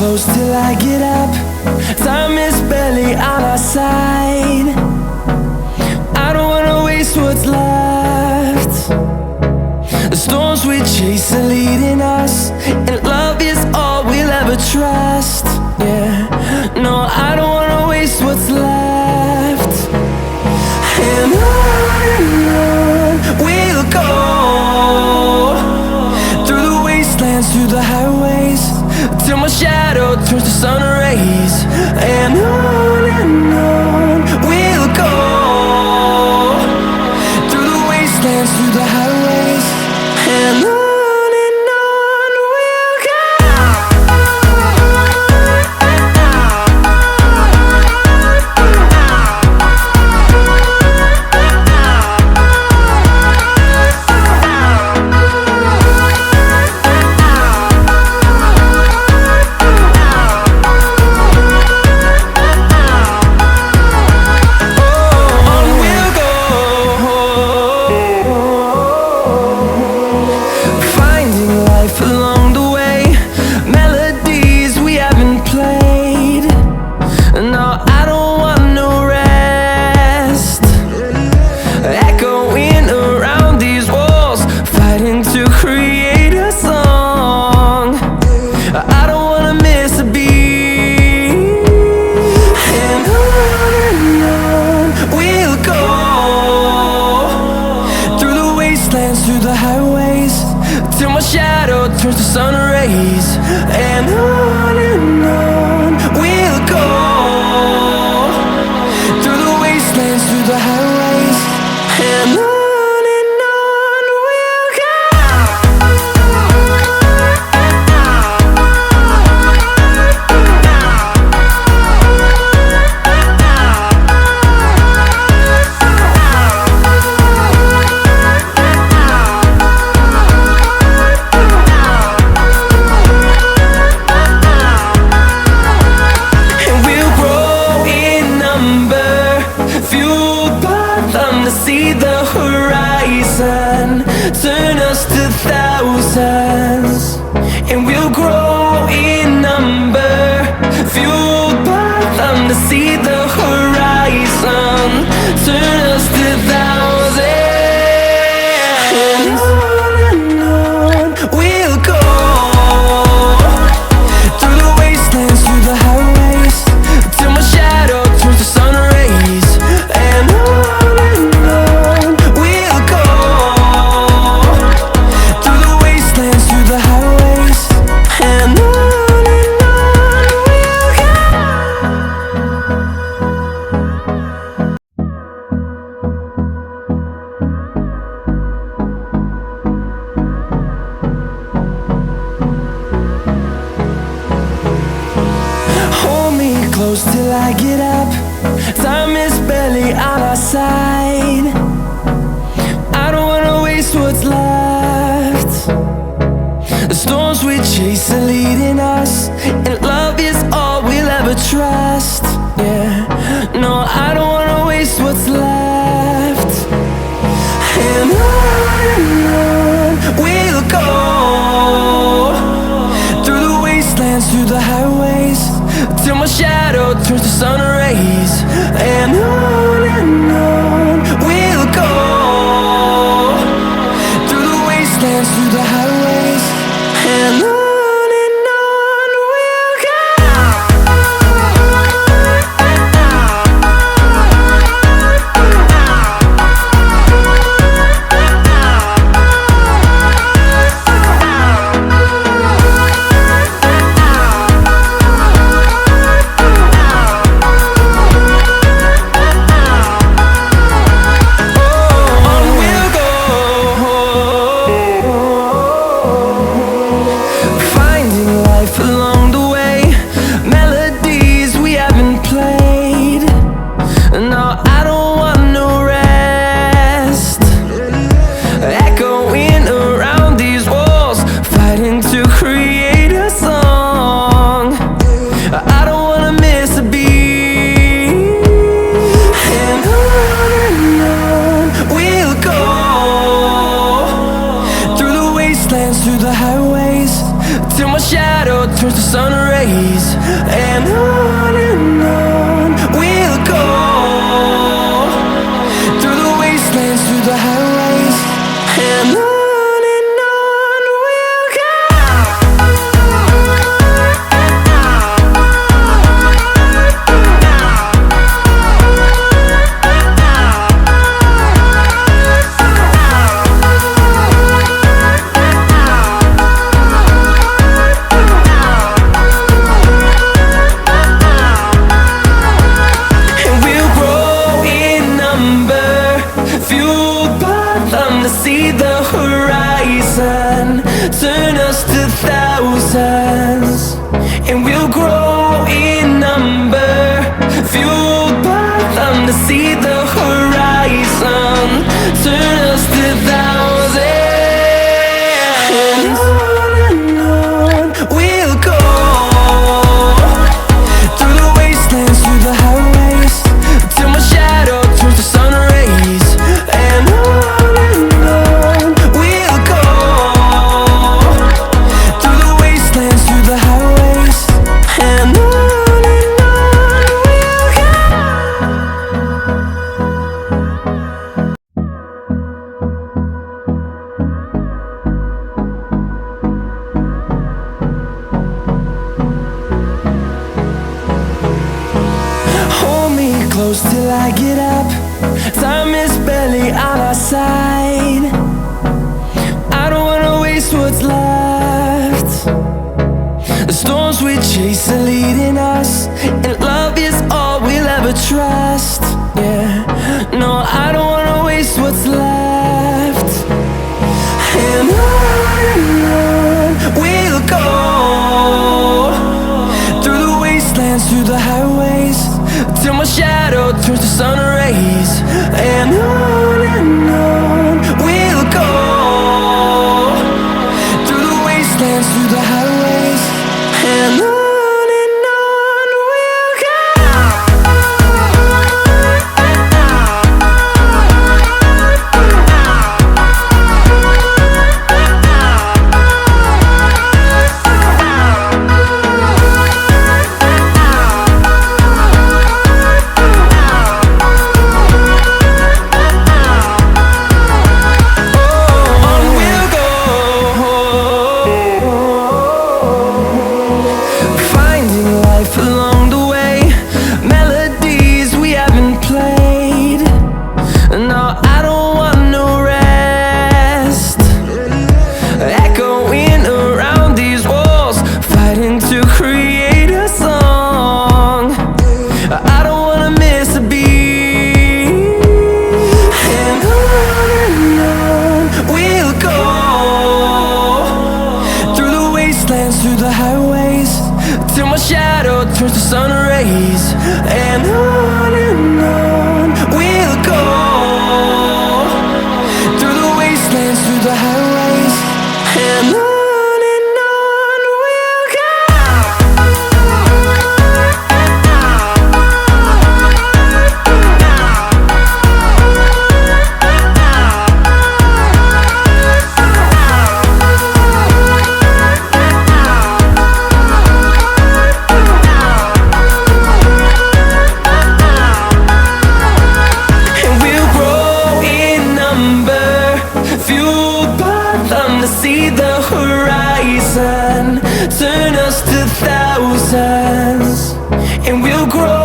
close till I get up. Time is barely on our side. I don't wanna waste what's left. The storms we chase are leading us, and love is all we'll ever trust. Yeah, no, I don't wanna waste what's left. And on we'll go, through the wastelands, through the highways, till my shadow turns to sun rays. And on we'll go, through the wastelands, through the highways, and on we'll go. Through the highways, till my shadow turns to sun rays. And on we'll go, through the wastelands, through the highways, and on we'll go. See the horizon turn us to thousands, and we'll grow in number, fueled by them. To see the horizon turn us to thousands, and on we'll go, through the wastelands, through the highways, till my shadow turns to sun rays. And close till I get up. Time is barely on our side. I don't wanna waste what's left. The storms we chase are leading us, and love is all we'll ever trust. Yeah, no, I don't wanna waste what's left. And on we'll go, through the wastelands, through the highways, till my shadow turns to sun rays. And on we'll go, through the wastelands, through the highways, and on we'll go. till my shadow turns to sun rays. And on we'll go, through the wastelands, through the highways. And on we'll go. See the horizon turn us to thousands, and we'll grow in number, fueled by them to see the horizon turn us to thousands. And on we'll go, through the wastelands, through the highways, till my shadow turns to sun rays. And on close till I get up. Time is barely on our side. I don't wanna waste what's left. The storms we chase are leading us, and love is all we'll ever trust. Yeah, no, I don't wanna waste what's left. And on we'll go, through the wastelands, through the highways, till my shadow turns to sun rays. And on we'll go, through the wastelands, through the highways. And on we'll go. Along the way, melodies we haven't played. No, I don't want no rest. Echoing around these walls, fighting to create a song. I don't wanna miss a beat. And on we'll go, through the wastelands, through the highways, till my shadow turns to sun rays. And on we'll go, through the wastelands, through the highways. And on we'll go. See the horizon turn us to thousands, and we'll grow